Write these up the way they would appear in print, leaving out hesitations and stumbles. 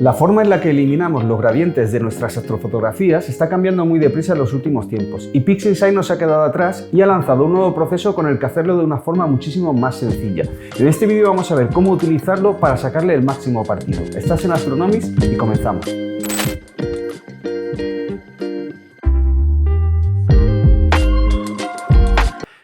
La forma en la que eliminamos los gradientes de nuestras astrofotografías está cambiando muy deprisa en los últimos tiempos y PixInsight no se ha quedado atrás y ha lanzado un nuevo proceso con el que hacerlo de una forma muchísimo más sencilla. En este vídeo vamos a ver cómo utilizarlo para sacarle el máximo partido. Estás en Astronomics y comenzamos.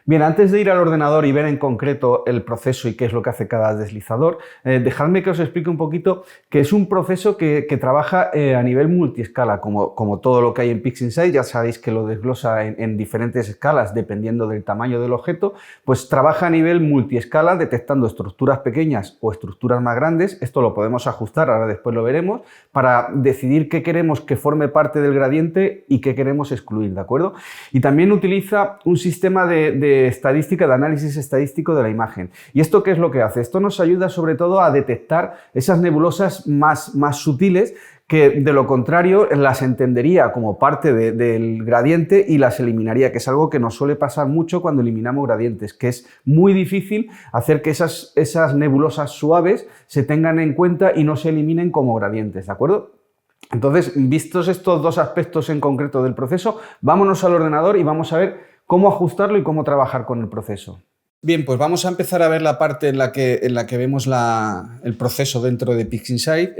Bien, antes de ir al ordenador y ver en concreto el proceso y qué es lo que hace cada deslizador, dejadme que os explique un poquito que es un proceso que trabaja a nivel multiescala, como todo lo que hay en PixInsight. Ya sabéis que lo desglosa en diferentes escalas dependiendo del tamaño del objeto, pues trabaja a nivel multiescala detectando estructuras pequeñas o estructuras más grandes. Esto lo podemos ajustar, ahora después lo veremos, para decidir qué queremos que forme parte del gradiente y qué queremos excluir, ¿de acuerdo? Y también utiliza un sistema de estadística, de análisis estadístico de la imagen. ¿Y esto qué es lo que hace? Esto nos ayuda sobre todo a detectar esas nebulosas más sutiles que de lo contrario las entendería como parte del gradiente y las eliminaría, que es algo que nos suele pasar mucho cuando eliminamos gradientes, que es muy difícil hacer que esas nebulosas suaves se tengan en cuenta y no se eliminen como gradientes, ¿de acuerdo? Entonces, vistos estos dos aspectos en concreto del proceso, vámonos al ordenador y vamos a ver cómo ajustarlo y cómo trabajar con el proceso. Bien, pues vamos a empezar a ver la parte en la que vemos el proceso dentro de PixInsight,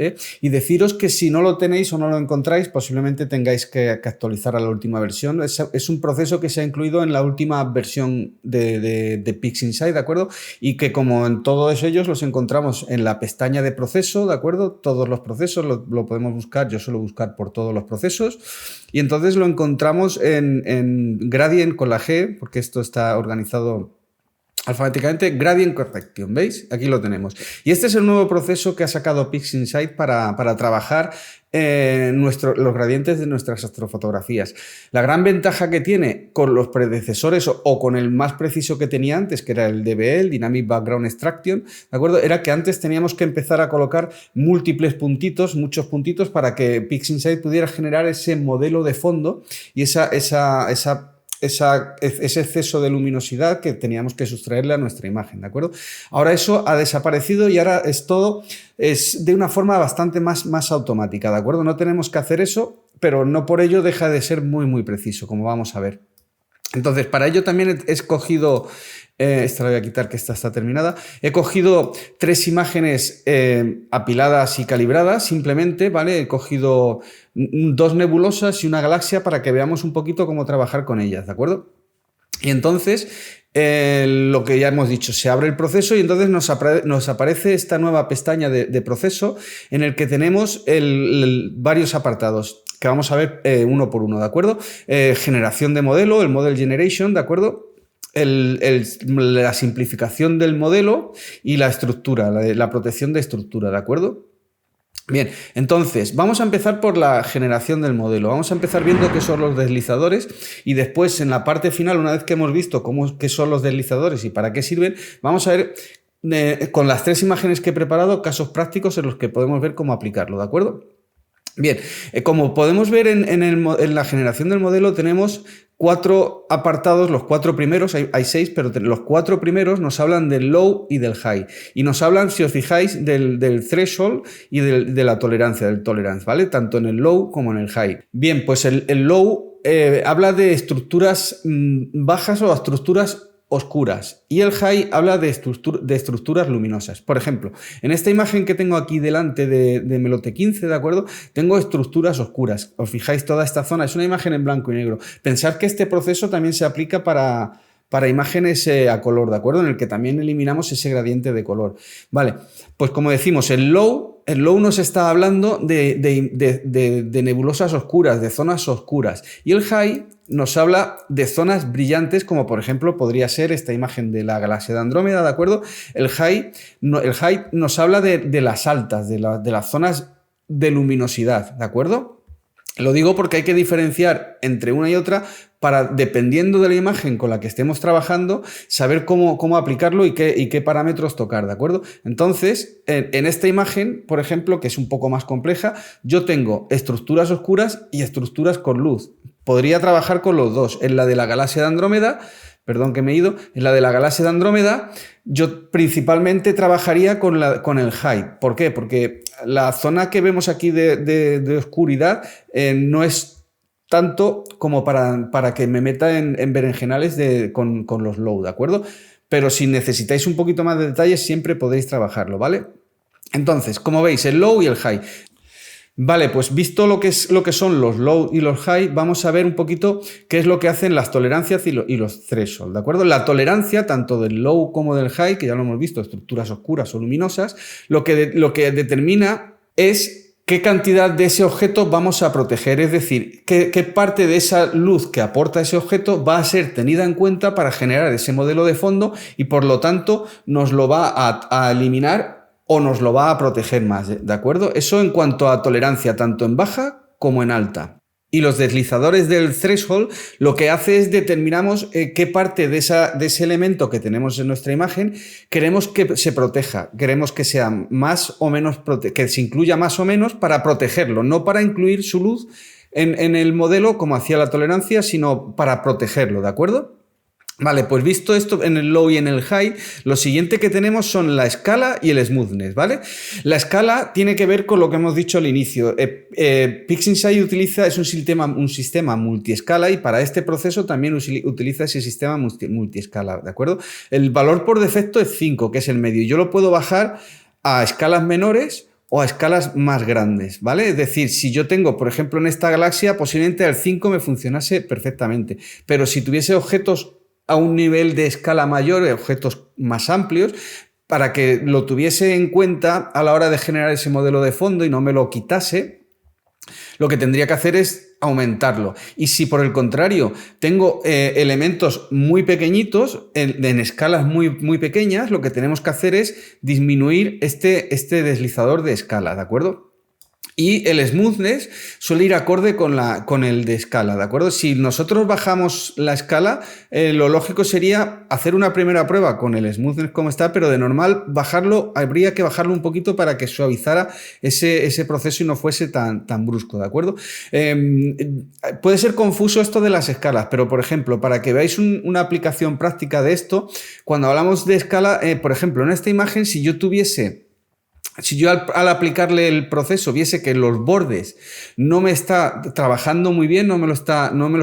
y deciros que si no lo tenéis o no lo encontráis, posiblemente tengáis que actualizar a la última versión. Es un proceso que se ha incluido en la última versión de PixInsight, ¿de acuerdo? Y que como en todos ellos los encontramos en la pestaña de proceso, ¿de acuerdo? Todos los procesos lo podemos buscar, yo suelo buscar por todos los procesos, y entonces lo encontramos en Gradient con la G, porque esto está organizado alfabéticamente, Gradient Correction, ¿veis? Aquí lo tenemos. Y este es el nuevo proceso que ha sacado PixInsight para trabajar los gradientes de nuestras astrofotografías. La gran ventaja que tiene con los predecesores o con el más preciso que tenía antes, que era el DBE, el Dynamic Background Extraction, ¿de acuerdo? Era que antes teníamos que empezar a colocar múltiples puntitos, muchos puntitos, para que PixInsight pudiera generar ese modelo de fondo y ese exceso de luminosidad que teníamos que sustraerle a nuestra imagen, ¿de acuerdo? Ahora eso ha desaparecido y ahora es de una forma bastante más automática, ¿de acuerdo? No tenemos que hacer eso, pero no por ello deja de ser muy preciso, como vamos a ver. Entonces, para ello también he escogido, esta la voy a quitar que esta está terminada, he cogido 3 imágenes apiladas y calibradas simplemente, ¿vale? He cogido 2 nebulosas y una galaxia para que veamos un poquito cómo trabajar con ellas, ¿de acuerdo? Y entonces, lo que ya hemos dicho, se abre el proceso y entonces nos aparece esta nueva pestaña de proceso en el que tenemos varios apartados que vamos a ver uno por uno, ¿de acuerdo? Generación de modelo, el Model Generation, ¿de acuerdo? La simplificación del modelo y la estructura, la protección de estructura, ¿de acuerdo? Bien, entonces vamos a empezar por la generación del modelo. Vamos a empezar viendo qué son los deslizadores y después en la parte final, una vez que hemos visto qué son los deslizadores y para qué sirven, vamos a ver con las 3 imágenes que he preparado casos prácticos en los que podemos ver cómo aplicarlo, ¿de acuerdo? Bien, como podemos ver en la generación del modelo tenemos 4 apartados, los 4 primeros, hay 6, pero los 4 primeros nos hablan del low y del high. Y nos hablan, si os fijáis, del threshold y de la tolerancia, del tolerance, ¿vale? Tanto en el low como en el high. Bien, pues el low habla de estructuras bajas o estructuras oscuras y el high habla de estructuras luminosas. Por ejemplo, en esta imagen que tengo aquí delante de Melote 15, ¿de acuerdo? Tengo estructuras oscuras. Os fijáis, toda esta zona es una imagen en blanco y negro. Pensad que este proceso también se aplica para imágenes a color, ¿de acuerdo? En el que también eliminamos ese gradiente de color. Vale, pues como decimos, el low nos está hablando de nebulosas oscuras, de zonas oscuras. Y el high nos habla de zonas brillantes, como por ejemplo podría ser esta imagen de la galaxia de Andrómeda, ¿de acuerdo? El high nos habla de las altas, de las zonas de luminosidad, ¿de acuerdo? Lo digo porque hay que diferenciar entre una y otra para, dependiendo de la imagen con la que estemos trabajando, saber cómo aplicarlo y qué parámetros tocar, ¿de acuerdo? Entonces, en esta imagen, por ejemplo, que es un poco más compleja, yo tengo estructuras oscuras y estructuras con luz. Podría trabajar con los dos. En la de la galaxia de Andrómeda, perdón que me he ido, en la de la galaxia de Andrómeda, yo principalmente trabajaría con el high. ¿Por qué? Porque la zona que vemos aquí de oscuridad no es tanto como para que me meta en berenjenales con los low, ¿de acuerdo? Pero si necesitáis un poquito más de detalles, siempre podéis trabajarlo, ¿vale? Entonces, como veis, el low y el high. Vale, pues visto lo que son los low y los high, vamos a ver un poquito qué es lo que hacen las tolerancias y los threshold, ¿de acuerdo? La tolerancia, tanto del low como del high, que ya lo hemos visto, estructuras oscuras o luminosas, lo que determina es qué cantidad de ese objeto vamos a proteger, es decir, qué parte de esa luz que aporta ese objeto va a ser tenida en cuenta para generar ese modelo de fondo y por lo tanto nos lo va a eliminar o nos lo va a proteger más, ¿de acuerdo? Eso en cuanto a tolerancia, tanto en baja como en alta. Y los deslizadores del threshold lo que hace es determinamos qué parte de ese elemento que tenemos en nuestra imagen queremos que se proteja, queremos que sea más o menos, que se incluya más o menos para protegerlo, no para incluir su luz en el modelo como hacía la tolerancia, sino para protegerlo, ¿de acuerdo? Vale, pues visto esto en el low y en el high, lo siguiente que tenemos son la escala y el smoothness, ¿vale? La escala tiene que ver con lo que hemos dicho al inicio. PixInsight es un sistema multiescala y para este proceso también utiliza ese sistema multiescala, ¿de acuerdo? El valor por defecto es 5, que es el medio. Yo lo puedo bajar a escalas menores o a escalas más grandes, ¿vale? Es decir, si yo tengo, por ejemplo, en esta galaxia, posiblemente al 5 me funcionase perfectamente, pero si tuviese objetos a un nivel de escala mayor, objetos más amplios, para que lo tuviese en cuenta a la hora de generar ese modelo de fondo y no me lo quitase, lo que tendría que hacer es aumentarlo. Y si por el contrario tengo elementos muy pequeñitos, en escalas muy pequeñas, lo que tenemos que hacer es disminuir este deslizador de escala, ¿de acuerdo? Y el smoothness suele ir acorde con el de escala, ¿de acuerdo? Si nosotros bajamos la escala, lo lógico sería hacer una primera prueba con el smoothness como está, pero de normal habría que bajarlo un poquito para que suavizara ese proceso y no fuese tan brusco, ¿de acuerdo? Puede ser confuso esto de las escalas, pero por ejemplo, para que veáis una aplicación práctica de esto, cuando hablamos de escala, por ejemplo, en esta imagen, si yo al aplicarle el proceso viese que los bordes no me está trabajando muy bien, no me lo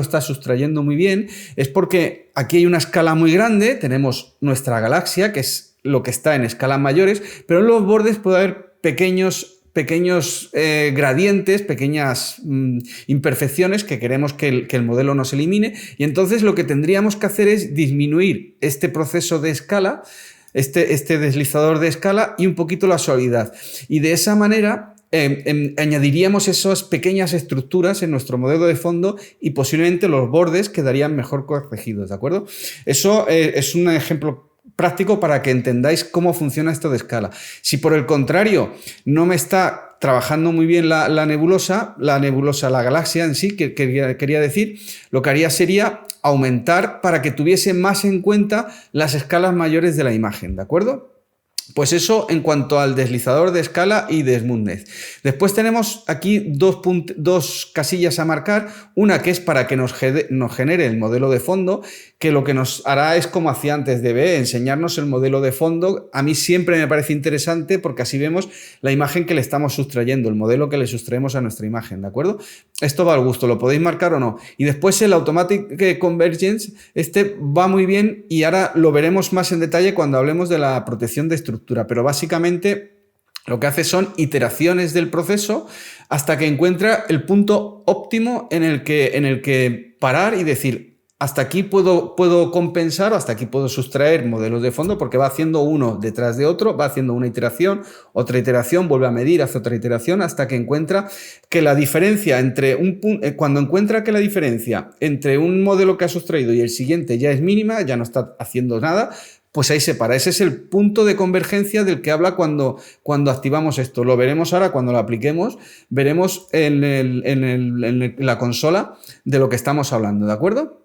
está sustrayendo muy bien, es porque aquí hay una escala muy grande, tenemos nuestra galaxia, que es lo que está en escalas mayores, pero en los bordes puede haber pequeños gradientes, pequeñas imperfecciones que queremos que el modelo nos elimine, y entonces lo que tendríamos que hacer es disminuir este proceso de escala, este deslizador de escala y un poquito la suavidad. Y de esa manera añadiríamos esas pequeñas estructuras en nuestro modelo de fondo y posiblemente los bordes quedarían mejor corregidos, ¿de acuerdo? Eso es un ejemplo práctico para que entendáis cómo funciona esto de escala. Si por el contrario no me está trabajando muy bien la galaxia en sí, que quería decir, lo que haría sería aumentar para que tuviese más en cuenta las escalas mayores de la imagen, ¿de acuerdo? Pues eso en cuanto al deslizador de escala y de smoothness. Después tenemos aquí dos casillas a marcar. Una que es para que nos genere el modelo de fondo, que lo que nos hará es como hacía antes de enseñarnos el modelo de fondo. A mí siempre me parece interesante porque así vemos la imagen que le estamos sustrayendo, el modelo que le sustraemos a nuestra imagen, ¿de acuerdo? Esto va al gusto, lo podéis marcar o no. Y después el Automatic Convergence, va muy bien y ahora lo veremos más en detalle cuando hablemos de la protección de estructura, pero básicamente lo que hace son iteraciones del proceso hasta que encuentra el punto óptimo en el que parar y decir, hasta aquí puedo compensar o hasta aquí puedo sustraer modelos de fondo, porque va haciendo uno detrás de otro, va haciendo una iteración, otra iteración, vuelve a medir, hace otra iteración hasta que encuentra que la diferencia cuando encuentra que la diferencia entre un modelo que ha sustraído y el siguiente ya es mínima, ya no está haciendo nada, pues ahí se para. Ese es el punto de convergencia del que habla cuando activamos esto. Lo veremos ahora cuando lo apliquemos, veremos en la consola de lo que estamos hablando, ¿de acuerdo?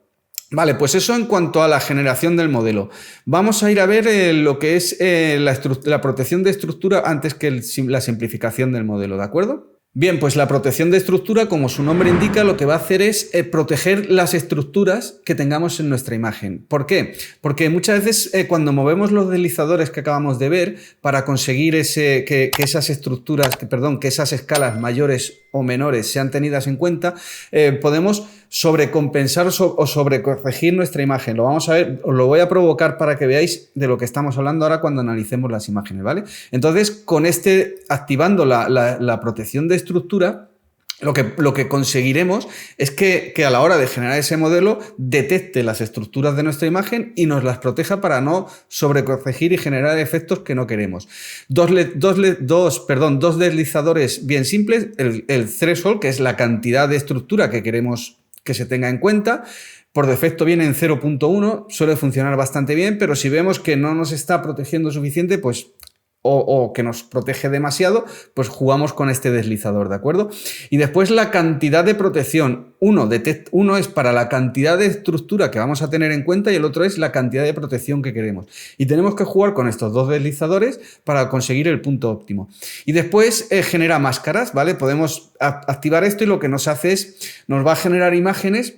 Vale, pues eso en cuanto a la generación del modelo. Vamos a ir a ver lo que es la protección de estructura antes que la simplificación del modelo, ¿de acuerdo? Bien, pues la protección de estructura, como su nombre indica, lo que va a hacer es proteger las estructuras que tengamos en nuestra imagen. ¿Por qué? Porque muchas veces cuando movemos los deslizadores que acabamos de ver para conseguir que esas estructuras, que esas escalas mayores o menores sean tenidas en cuenta, podemos sobrecompensar o sobrecorregir nuestra imagen. Lo vamos a ver, os lo voy a provocar para que veáis de lo que estamos hablando ahora cuando analicemos las imágenes, ¿vale? Entonces, con activando la protección de estructura, lo que conseguiremos es que a la hora de generar ese modelo detecte las estructuras de nuestra imagen y nos las proteja para no sobrecorregir y generar efectos que no queremos. Dos deslizadores bien simples, el threshold, que es la cantidad de estructura que queremos que se tenga en cuenta. Por defecto viene en 0.1, suele funcionar bastante bien, pero si vemos que no nos está protegiendo suficiente, pues o que nos protege demasiado, pues jugamos con este deslizador, ¿de acuerdo? Y después la cantidad de protección. Uno es para la cantidad de estructura que vamos a tener en cuenta y el otro es la cantidad de protección que queremos. Y tenemos que jugar con estos dos deslizadores para conseguir el punto óptimo. Y después genera máscaras, ¿vale? Podemos activar esto y lo que nos hace es, nos va a generar imágenes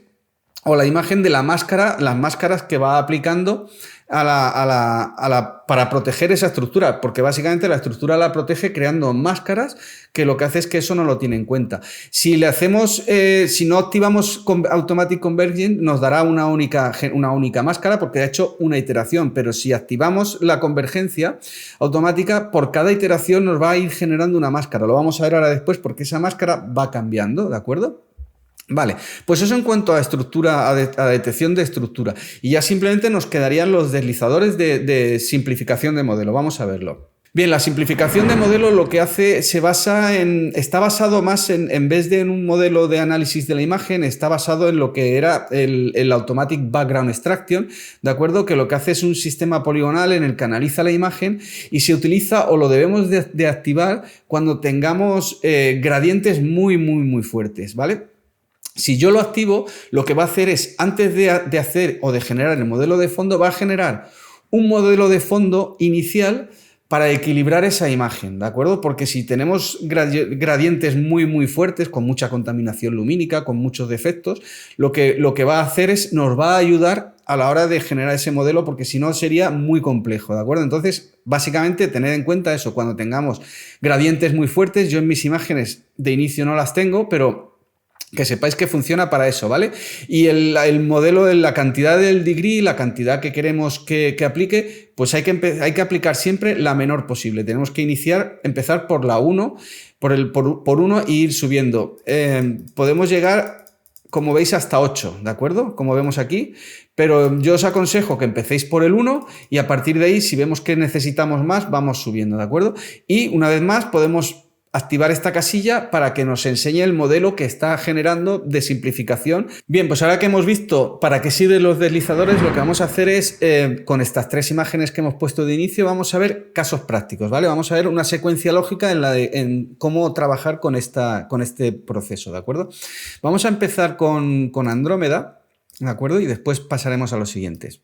o la imagen de la máscara, las máscaras que va aplicando para proteger esa estructura, porque básicamente la estructura la protege creando máscaras que lo que hace es que eso no lo tiene en cuenta. Si le hacemos, si no activamos Automatic Convergence, nos dará una única máscara porque ha hecho una iteración, pero si activamos la convergencia automática, por cada iteración nos va a ir generando una máscara. Lo vamos a ver ahora después porque esa máscara va cambiando, ¿de acuerdo? Vale, pues eso en cuanto a estructura, a detección de estructura. Y ya simplemente nos quedarían los deslizadores de simplificación de modelo. Vamos a verlo. Bien, la simplificación de modelo lo que hace está basado más en vez de en un modelo de análisis de la imagen, está basado en lo que era el Automatic Background Extraction, ¿de acuerdo? Que lo que hace es un sistema poligonal en el que analiza la imagen y se utiliza o lo debemos de activar cuando tengamos gradientes muy fuertes, ¿vale? Si yo lo activo, lo que va a hacer es, antes de hacer o de generar el modelo de fondo, va a generar un modelo de fondo inicial para equilibrar esa imagen, ¿de acuerdo? Porque si tenemos gradientes muy fuertes, con mucha contaminación lumínica, con muchos defectos, lo que va a hacer es, nos va a ayudar a la hora de generar ese modelo, porque si no sería muy complejo, ¿de acuerdo? Entonces, básicamente, tener en cuenta eso, cuando tengamos gradientes muy fuertes, yo en mis imágenes de inicio no las tengo, pero que sepáis que funciona para eso, ¿vale? Y el modelo de la cantidad del degree, la cantidad que queremos que aplique, pues hay que aplicar siempre la menor posible. Tenemos que empezar por la 1, por 1 e ir subiendo. Podemos llegar, como veis, hasta 8, ¿de acuerdo? Como vemos aquí, pero yo os aconsejo que empecéis por el 1 y a partir de ahí, si vemos que necesitamos más, vamos subiendo, ¿de acuerdo? Y una vez más podemos activar esta casilla para que nos enseñe el modelo que está generando de simplificación. Bien, pues ahora que hemos visto para qué sirven los deslizadores, lo que vamos a hacer es, con estas tres imágenes que hemos puesto de inicio, vamos a ver casos prácticos, ¿vale? Vamos a ver una secuencia lógica en cómo trabajar con este proceso, ¿de acuerdo? Vamos a empezar con Andrómeda, ¿de acuerdo? Y después pasaremos a los siguientes.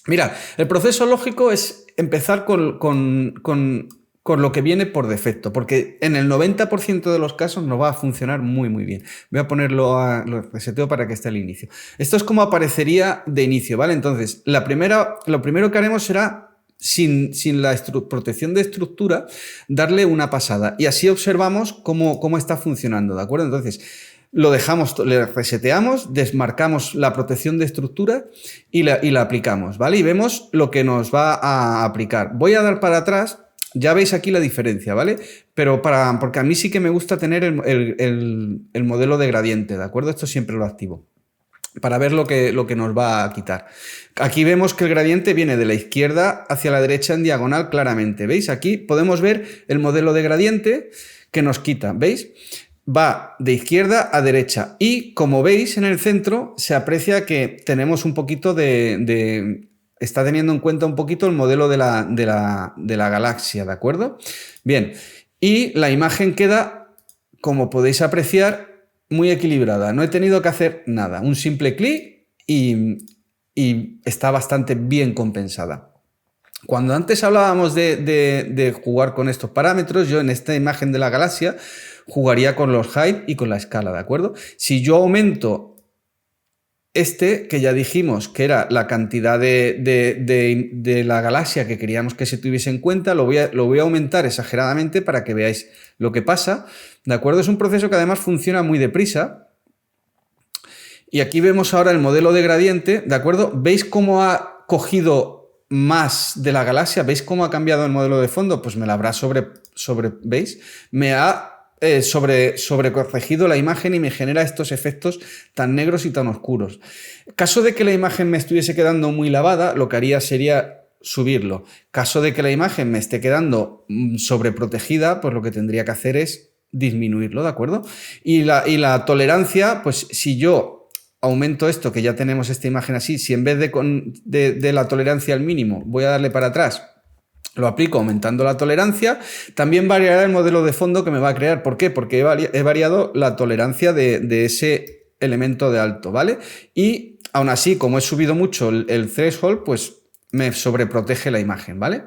Mirad, el proceso lógico es empezar con lo que viene por defecto, porque en el 90% de los casos nos va a funcionar muy bien. Voy a lo reseteo para que esté al inicio. Esto es como aparecería de inicio, ¿vale? Entonces, lo primero que haremos será, sin la protección de estructura, darle una pasada. Y así observamos cómo está funcionando, ¿de acuerdo? Entonces, lo dejamos, le reseteamos, desmarcamos la protección de estructura y la aplicamos, ¿vale? Y vemos lo que nos va a aplicar. Voy a dar para atrás. Ya veis aquí la diferencia, ¿vale? Pero porque a mí sí que me gusta tener el modelo de gradiente, ¿de acuerdo? Esto siempre lo activo para ver lo que nos va a quitar. Aquí vemos que el gradiente viene de la izquierda hacia la derecha en diagonal claramente, ¿veis? Aquí podemos ver el modelo de gradiente que nos quita, ¿veis? Va de izquierda a derecha y, como veis, en el centro se aprecia que tenemos un poquito está teniendo en cuenta un poquito el modelo de la galaxia, ¿de acuerdo? Bien, y la imagen queda, como podéis apreciar, muy equilibrada. No he tenido que hacer nada, un simple clic y está bastante bien compensada. Cuando antes hablábamos de jugar con estos parámetros, yo en esta imagen de la galaxia, jugaría con los height y con la escala, ¿de acuerdo? Si yo aumento que ya dijimos que era la cantidad de la galaxia que queríamos que se tuviese en cuenta, lo voy a aumentar exageradamente para que veáis lo que pasa, ¿de acuerdo? Es un proceso que además funciona muy deprisa. Y aquí vemos ahora el modelo de gradiente, ¿de acuerdo? ¿Veis cómo ha cogido más de la galaxia? ¿Veis cómo ha cambiado el modelo de fondo? Pues me la habrá ¿veis? Me ha sobrecorregido la imagen y me genera estos efectos tan negros y tan oscuros. Caso de que la imagen me estuviese quedando muy lavada, lo que haría sería subirlo. Caso de que la imagen me esté quedando sobreprotegida, pues lo que tendría que hacer es disminuirlo, ¿de acuerdo? Y la tolerancia, pues si yo aumento esto, que ya tenemos esta imagen así, si en vez de la tolerancia al mínimo voy a darle para atrás, lo aplico aumentando la tolerancia, también variará el modelo de fondo que me va a crear. ¿Por qué? Porque he variado la tolerancia de ese elemento de alto, ¿vale? Y aún así, como he subido mucho el threshold, pues me sobreprotege la imagen, ¿vale?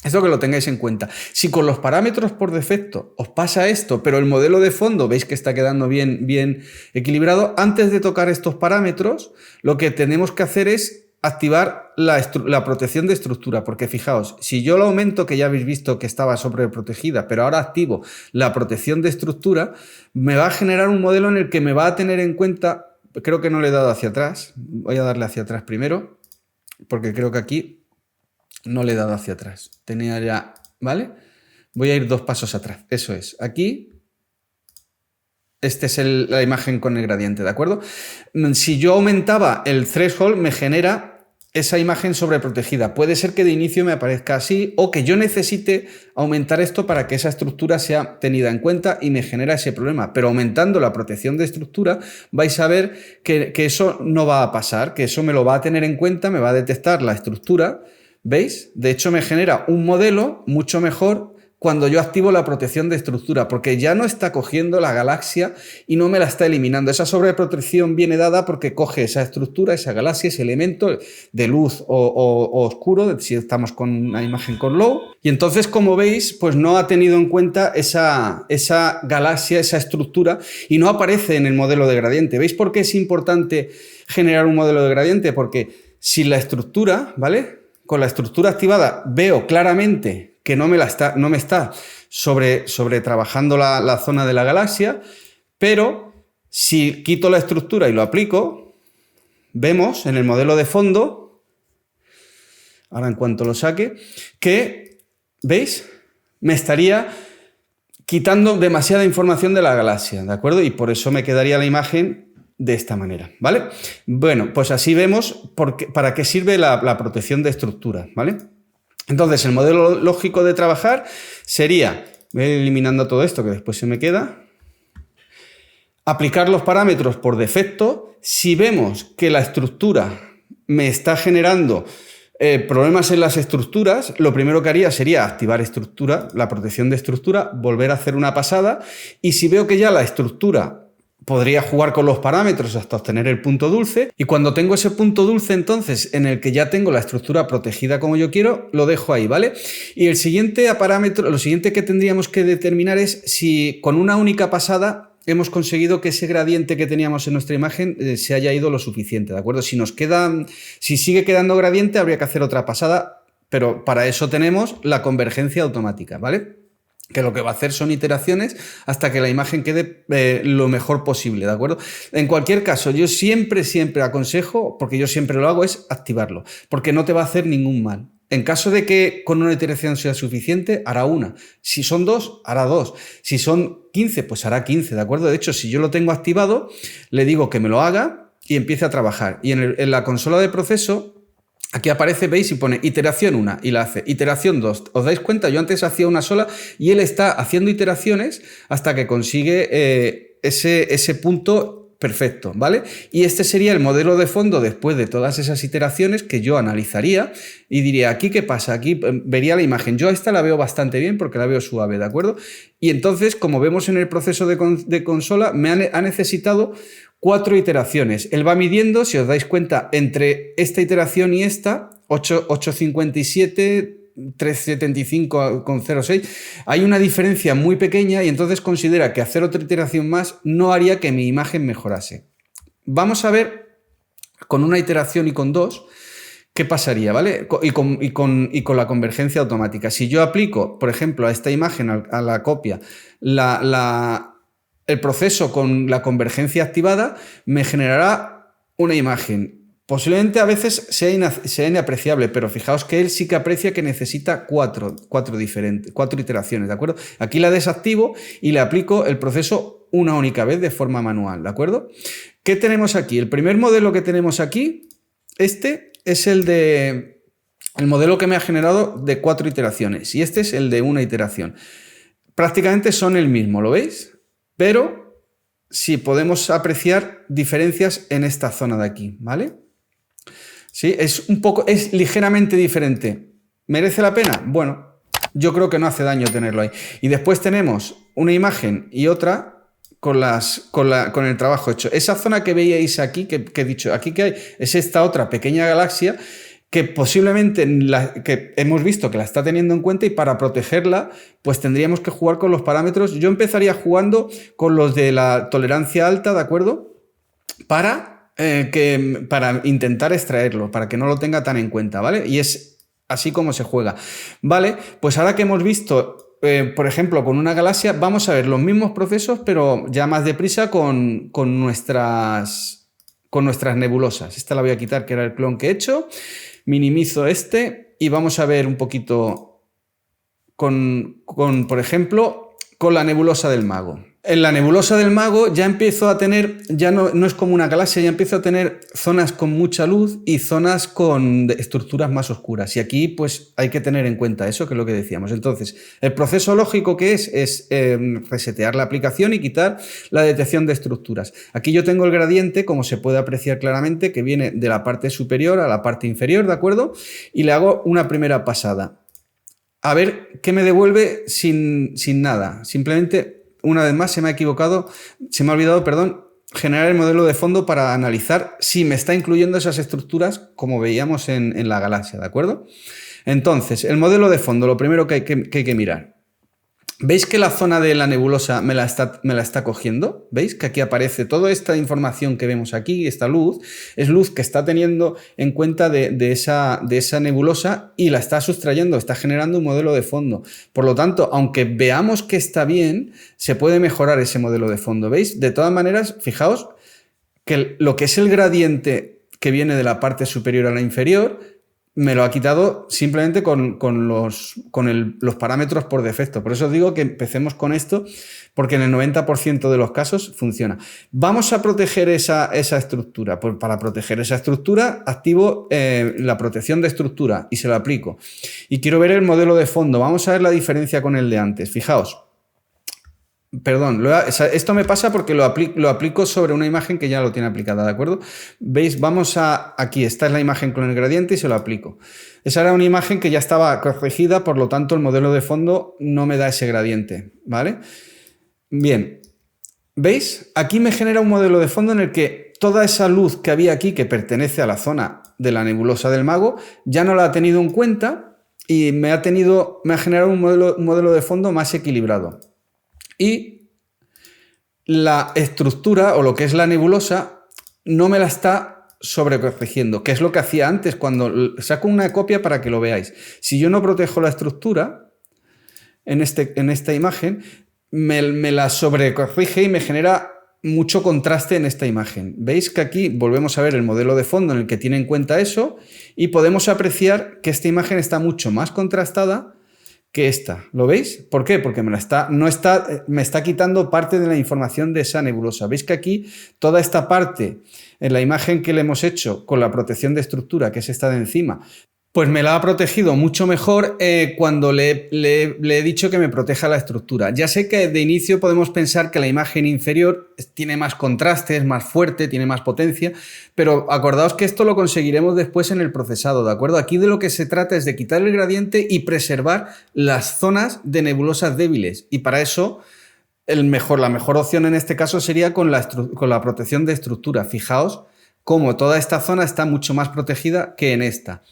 Esto que lo tengáis en cuenta. Si con los parámetros por defecto os pasa esto, pero el modelo de fondo veis que está quedando bien equilibrado, antes de tocar estos parámetros, lo que tenemos que hacer es activar la protección de estructura, porque fijaos, si yo lo aumento, que ya habéis visto que estaba sobreprotegida, pero ahora activo la protección de estructura, me va a generar un modelo en el que me va a tener en cuenta, creo que no le he dado hacia atrás, voy a darle hacia atrás primero, porque creo que aquí no le he dado hacia atrás, tenía ya, ¿vale? Voy a ir 2 pasos atrás, eso es, aquí. Esta es la imagen con el gradiente, ¿de acuerdo? Si yo aumentaba el threshold, me genera esa imagen sobreprotegida. Puede ser que de inicio me aparezca así o que yo necesite aumentar esto para que esa estructura sea tenida en cuenta y me genera ese problema. Pero aumentando la protección de estructura vais a ver que eso no va a pasar, que eso me lo va a tener en cuenta, me va a detectar la estructura. ¿Veis? De hecho me genera un modelo mucho mejor cuando yo activo la protección de estructura, porque ya no está cogiendo la galaxia y no me la está eliminando. Esa sobreprotección viene dada porque coge esa estructura, esa galaxia, ese elemento de luz o oscuro, si estamos con una imagen con low. Y entonces, como veis, pues no ha tenido en cuenta esa galaxia, esa estructura, y no aparece en el modelo de gradiente. ¿Veis por qué es importante generar un modelo de gradiente? Porque si la estructura, ¿vale? Con la estructura activada veo claramente que no me está sobre trabajando la zona de la galaxia, pero si quito la estructura y lo aplico, vemos en el modelo de fondo, ahora en cuanto lo saque, que, ¿veis? Me estaría quitando demasiada información de la galaxia, ¿de acuerdo? Y por eso me quedaría la imagen de esta manera, ¿vale? Bueno, pues así vemos para qué sirve la protección de estructura, ¿vale? Entonces, el modelo lógico de trabajar sería, voy a ir eliminando todo esto que después se me queda, aplicar los parámetros por defecto. Si vemos que la estructura me está generando problemas en las estructuras, lo primero que haría sería activar estructura, la protección de estructura, volver a hacer una pasada, y si veo que ya la estructura podría jugar con los parámetros hasta obtener el punto dulce, y cuando tengo ese punto dulce entonces en el que ya tengo la estructura protegida como yo quiero, lo dejo ahí, ¿vale? Y el siguiente parámetro, lo siguiente que tendríamos que determinar es si con una única pasada hemos conseguido que ese gradiente que teníamos en nuestra imagen se haya ido lo suficiente, ¿de acuerdo? Si sigue quedando gradiente habría que hacer otra pasada, pero para eso tenemos la convergencia automática, ¿vale? Que lo que va a hacer son iteraciones hasta que la imagen quede lo mejor posible, ¿de acuerdo? En cualquier caso, yo siempre aconsejo, porque yo siempre lo hago, es activarlo, porque no te va a hacer ningún mal. En caso de que con una iteración sea suficiente, hará una. Si son 2, hará 2. Si son 15, pues hará 15, ¿de acuerdo? De hecho, si yo lo tengo activado, le digo que me lo haga y empiece a trabajar. Y en la consola de proceso, aquí aparece, veis, y pone iteración 1 y la hace iteración 2. ¿Os dais cuenta? Yo antes hacía una sola y él está haciendo iteraciones hasta que consigue ese punto perfecto, ¿vale? Y este sería el modelo de fondo después de todas esas iteraciones que yo analizaría y diría, ¿aquí qué pasa? Aquí vería la imagen. Yo esta la veo bastante bien porque la veo suave, ¿de acuerdo? Y entonces, como vemos en el proceso de consola, ha necesitado 4 iteraciones. Él va midiendo, si os dais cuenta, entre esta iteración y esta, 8,57, 375,06, hay una diferencia muy pequeña y entonces considera que hacer otra iteración más no haría que mi imagen mejorase. Vamos a ver con una iteración y con dos qué pasaría, ¿vale? Y con la convergencia automática. Si yo aplico, por ejemplo, a esta imagen, a la copia, el proceso con la convergencia activada, me generará una imagen. Posiblemente a veces sea inapreciable, pero fijaos que él sí que aprecia que necesita cuatro iteraciones, ¿de acuerdo? Aquí la desactivo y le aplico el proceso una única vez de forma manual, ¿de acuerdo? ¿Qué tenemos aquí? El primer modelo que tenemos aquí, este es el modelo que me ha generado de 4 iteraciones y este es el de una iteración. Prácticamente son el mismo, ¿lo veis? Pero sí podemos apreciar diferencias en esta zona de aquí, ¿vale? Sí, es ligeramente diferente. ¿Merece la pena? Bueno, yo creo que no hace daño tenerlo ahí. Y después tenemos una imagen y otra con el trabajo hecho. Esa zona que veíais aquí, que he dicho, aquí que hay, es esta otra pequeña galaxia que posiblemente que hemos visto que la está teniendo en cuenta y para protegerla pues tendríamos que jugar con los parámetros. Yo empezaría jugando con los de la tolerancia alta, ¿de acuerdo? Para intentar extraerlo, para que no lo tenga tan en cuenta, ¿vale? Y es así como se juega. Vale, pues ahora que hemos visto, por ejemplo, con una galaxia, vamos a ver los mismos procesos, pero ya más deprisa con nuestras nebulosas. Esta la voy a quitar, que era el clon que he hecho. Minimizo este y vamos a ver un poquito por ejemplo, con la nebulosa del mago. En la nebulosa del mago ya empiezo a tener, ya no es como una galaxia, ya empiezo a tener zonas con mucha luz y zonas con estructuras más oscuras. Y aquí pues hay que tener en cuenta eso, que es lo que decíamos. Entonces, el proceso lógico que es resetear la aplicación y quitar la detección de estructuras. Aquí yo tengo el gradiente, como se puede apreciar claramente, que viene de la parte superior a la parte inferior, ¿de acuerdo? Y le hago una primera pasada. A ver qué me devuelve sin nada. Simplemente, una vez más, se me ha olvidado, generar el modelo de fondo para analizar si me está incluyendo esas estructuras como veíamos en la galaxia, ¿de acuerdo? Entonces, el modelo de fondo, lo primero que hay que mirar. ¿Veis que la zona de la nebulosa me la está cogiendo? ¿Veis que aquí aparece toda esta información que vemos aquí, esta luz? Es luz que está teniendo en cuenta de esa nebulosa y la está sustrayendo, está generando un modelo de fondo. Por lo tanto, aunque veamos que está bien, se puede mejorar ese modelo de fondo. ¿Veis? De todas maneras, fijaos que lo que es el gradiente que viene de la parte superior a la inferior me lo ha quitado simplemente con los parámetros por defecto. Por eso os digo que empecemos con esto, porque en el 90% de los casos funciona. Vamos a proteger esa estructura. Pues para proteger esa estructura, activo la protección de estructura y se lo aplico. Y quiero ver el modelo de fondo. Vamos a ver la diferencia con el de antes. Fijaos. Perdón, esto me pasa porque lo aplico sobre una imagen que ya lo tiene aplicada, ¿de acuerdo? ¿Veis? Vamos aquí, esta es la imagen con el gradiente y se lo aplico. Esa era una imagen que ya estaba corregida, por lo tanto el modelo de fondo no me da ese gradiente, ¿vale? Bien, ¿veis? Aquí me genera un modelo de fondo en el que toda esa luz que había aquí, que pertenece a la zona de la nebulosa del mago, ya no la ha tenido en cuenta y me ha generado un modelo de fondo más equilibrado. Y la estructura o lo que es la nebulosa no me la está sobrecorrigiendo, que es lo que hacía antes cuando saco una copia para que lo veáis. Si yo no protejo la estructura en esta imagen, me la sobrecorrige y me genera mucho contraste en esta imagen. Veis que aquí volvemos a ver el modelo de fondo en el que tiene en cuenta eso y podemos apreciar que esta imagen está mucho más contrastada que esta. ¿Lo veis? ¿Por qué? Porque me está quitando parte de la información de esa nebulosa. ¿Veis que aquí toda esta parte en la imagen que le hemos hecho con la protección de estructura, que es esta de encima, pues me la ha protegido mucho mejor cuando le he dicho que me proteja la estructura. Ya sé que de inicio podemos pensar que la imagen inferior tiene más contraste, es más fuerte, tiene más potencia, pero acordaos que esto lo conseguiremos después en el procesado, ¿de acuerdo? Aquí de lo que se trata es de quitar el gradiente y preservar las zonas de nebulosas débiles. Y para eso la mejor opción en este caso sería con la protección de estructura. Fijaos cómo toda esta zona está mucho más protegida que en esta.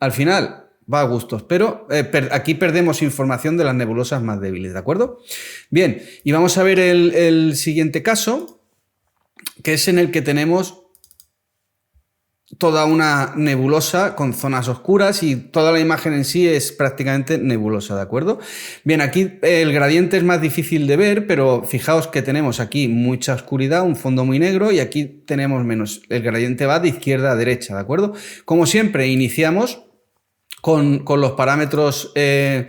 Al final, va a gustos, pero aquí perdemos información de las nebulosas más débiles, ¿de acuerdo? Bien, y vamos a ver el siguiente caso, que es en el que tenemos toda una nebulosa con zonas oscuras y toda la imagen en sí es prácticamente nebulosa, ¿de acuerdo? Bien, aquí el gradiente es más difícil de ver, pero fijaos que tenemos aquí mucha oscuridad, un fondo muy negro y aquí tenemos menos. El gradiente va de izquierda a derecha, ¿de acuerdo? Como siempre, iniciamos con los parámetros de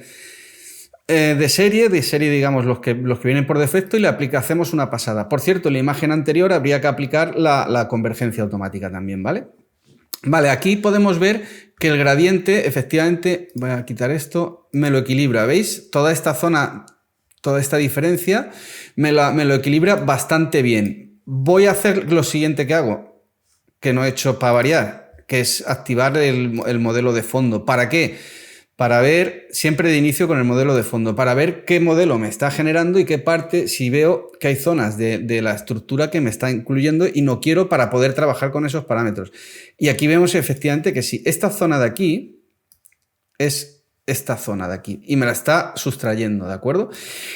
serie, digamos los que vienen por defecto y le hacemos una pasada. Por cierto, en la imagen anterior habría que aplicar la convergencia automática también, ¿vale? Vale, aquí podemos ver que el gradiente, efectivamente, voy a quitar esto, me lo equilibra, ¿veis? Toda esta zona, toda esta diferencia, me lo equilibra bastante bien. Voy a hacer lo siguiente que hago, que no he hecho para variar, que es activar el modelo de fondo. ¿Para qué? Para ver, siempre de inicio con el modelo de fondo, para ver qué modelo me está generando y qué parte, si veo que hay zonas de la estructura que me está incluyendo y no quiero para poder trabajar con esos parámetros. Y aquí vemos efectivamente que si esta zona de aquí es esta zona de aquí y me la está sustrayendo, ¿de acuerdo?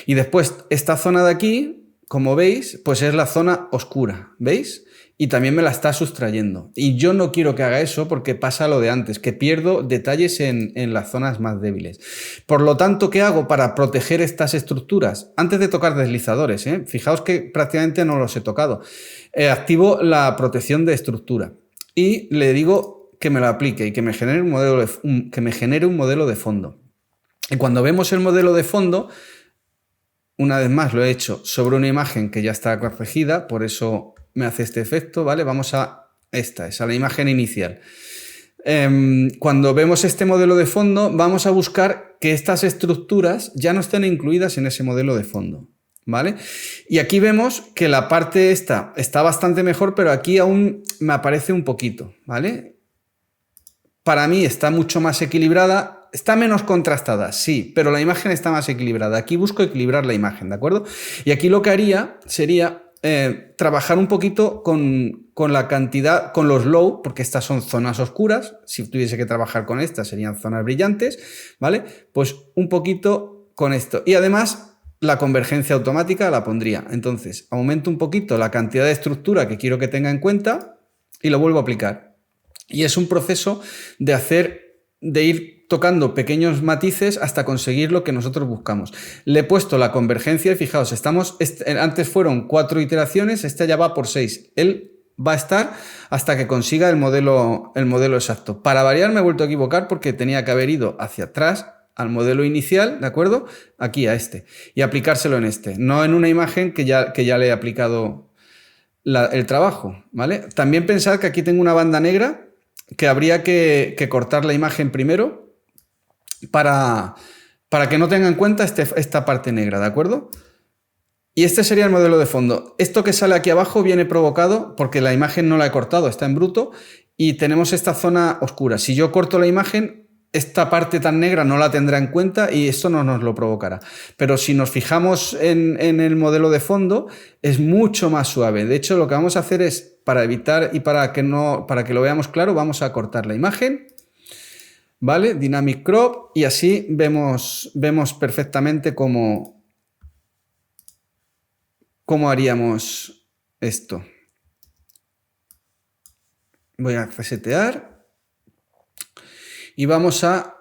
Y después esta zona de aquí, como veis, pues es la zona oscura, ¿veis? Y también me la está sustrayendo. Y yo no quiero que haga eso porque pasa lo de antes, que pierdo detalles en las zonas más débiles. Por lo tanto, ¿qué hago para proteger estas estructuras? Antes de tocar deslizadores, fijaos que prácticamente no los he tocado. Activo la protección de estructura y le digo que me lo aplique y que me genere un modelo de fondo. Y cuando vemos el modelo de fondo, una vez más lo he hecho sobre una imagen que ya está corregida, por eso me hace este efecto, ¿vale? Vamos a a la imagen inicial. Cuando vemos este modelo de fondo, vamos a buscar que estas estructuras ya no estén incluidas en ese modelo de fondo, ¿vale? Y aquí vemos que la parte esta está bastante mejor, pero aquí aún me aparece un poquito, ¿vale? Para mí está mucho más equilibrada. Está menos contrastada, sí, pero la imagen está más equilibrada. Aquí busco equilibrar la imagen, ¿de acuerdo? Y aquí lo que haría sería trabajar un poquito con la cantidad, con los low, porque estas son zonas oscuras. Si tuviese que trabajar con estas serían zonas brillantes, ¿vale? Pues un poquito con esto. Y además la convergencia automática la pondría. Entonces aumento un poquito la cantidad de estructura que quiero que tenga en cuenta y lo vuelvo a aplicar. Y es un proceso de ir tocando pequeños matices hasta conseguir lo que nosotros buscamos. Le he puesto la convergencia y fijaos, antes fueron 4 iteraciones, esta ya va por 6. Él va a estar hasta que consiga el modelo exacto. Para variar me he vuelto a equivocar porque tenía que haber ido hacia atrás al modelo inicial, ¿de acuerdo? Aquí a este. Y aplicárselo en este. No en una imagen que ya le he aplicado el trabajo, ¿vale? También pensad que aquí tengo una banda negra que habría que cortar la imagen primero para que no tenga en cuenta esta parte negra, ¿de acuerdo? Y este sería el modelo de fondo. Esto que sale aquí abajo viene provocado porque la imagen no la he cortado, está en bruto y tenemos esta zona oscura. Si yo corto la imagen, esta parte tan negra no la tendrá en cuenta y esto no nos lo provocará. Pero si nos fijamos en el modelo de fondo, es mucho más suave. De hecho, lo que vamos a hacer es, para evitar y para que lo veamos claro, vamos a cortar la imagen, ¿vale? Dynamic Crop, y así vemos perfectamente cómo haríamos esto. Voy a resetear. Y vamos a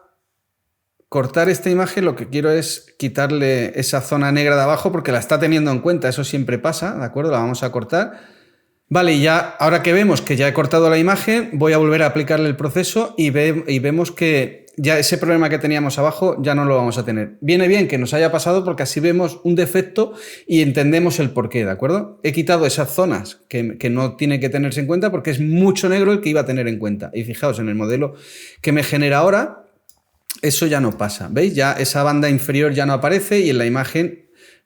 cortar esta imagen. Lo que quiero es quitarle esa zona negra de abajo porque la está teniendo en cuenta. Eso siempre pasa, ¿de acuerdo? La vamos a cortar. Vale, y ya, ahora que vemos que ya he cortado la imagen, voy a volver a aplicarle el proceso y vemos que ya ese problema que teníamos abajo ya no lo vamos a tener. Viene bien que nos haya pasado porque así vemos un defecto y entendemos el porqué, ¿de acuerdo? He quitado esas zonas que no tiene que tenerse en cuenta porque es mucho negro el que iba a tener en cuenta. Y fijaos, en el modelo que me genera ahora, eso ya no pasa, ¿veis? Ya esa banda inferior ya no aparece y en la imagen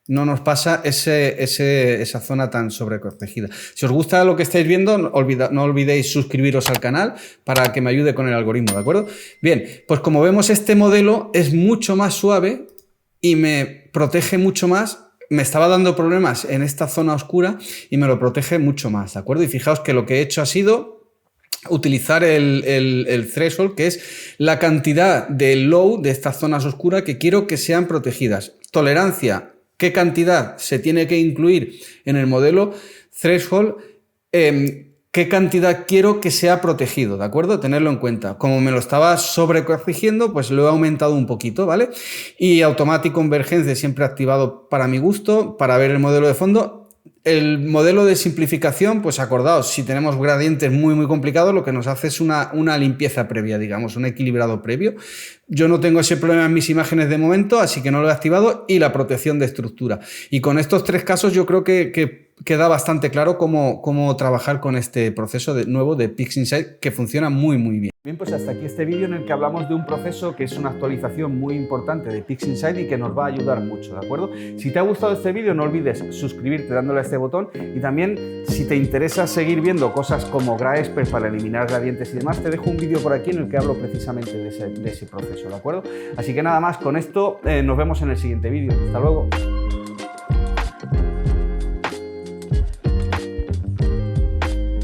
no nos pasa esa zona tan sobrecorregida. Si os gusta lo que estáis viendo, no olvidéis suscribiros al canal para que me ayude con el algoritmo, ¿de acuerdo? Bien, pues como vemos, este modelo es mucho más suave y me protege mucho más. Me estaba dando problemas en esta zona oscura y me lo protege mucho más, ¿de acuerdo? Y fijaos que lo que he hecho ha sido utilizar el threshold, que es la cantidad de low de estas zonas oscuras que quiero que sean protegidas. Tolerancia, qué cantidad se tiene que incluir en el modelo. Threshold, qué cantidad quiero que sea protegido, ¿de acuerdo? Tenerlo en cuenta. Como me lo estaba sobrecorrigiendo, pues lo he aumentado un poquito, ¿vale? Y Automatic Convergence siempre activado para mi gusto, para ver el modelo de fondo. El modelo de simplificación, pues acordaos, si tenemos gradientes muy complicados, lo que nos hace es una limpieza previa, digamos, un equilibrado previo. Yo no tengo ese problema en mis imágenes de momento, así que no lo he activado, y la protección de estructura. Y con estos 3 casos yo creo que queda bastante claro cómo trabajar con este proceso nuevo de PixInsight, que funciona muy bien. Bien, pues hasta aquí este vídeo en el que hablamos de un proceso que es una actualización muy importante de PixInsight y que nos va a ayudar mucho, ¿de acuerdo? Si te ha gustado este vídeo, no olvides suscribirte dándole a este botón, y también si te interesa seguir viendo cosas como GraExpert para eliminar gradientes y demás, te dejo un vídeo por aquí en el que hablo precisamente de ese proceso, ¿de acuerdo? Así que nada más, con esto nos vemos en el siguiente vídeo. Hasta luego.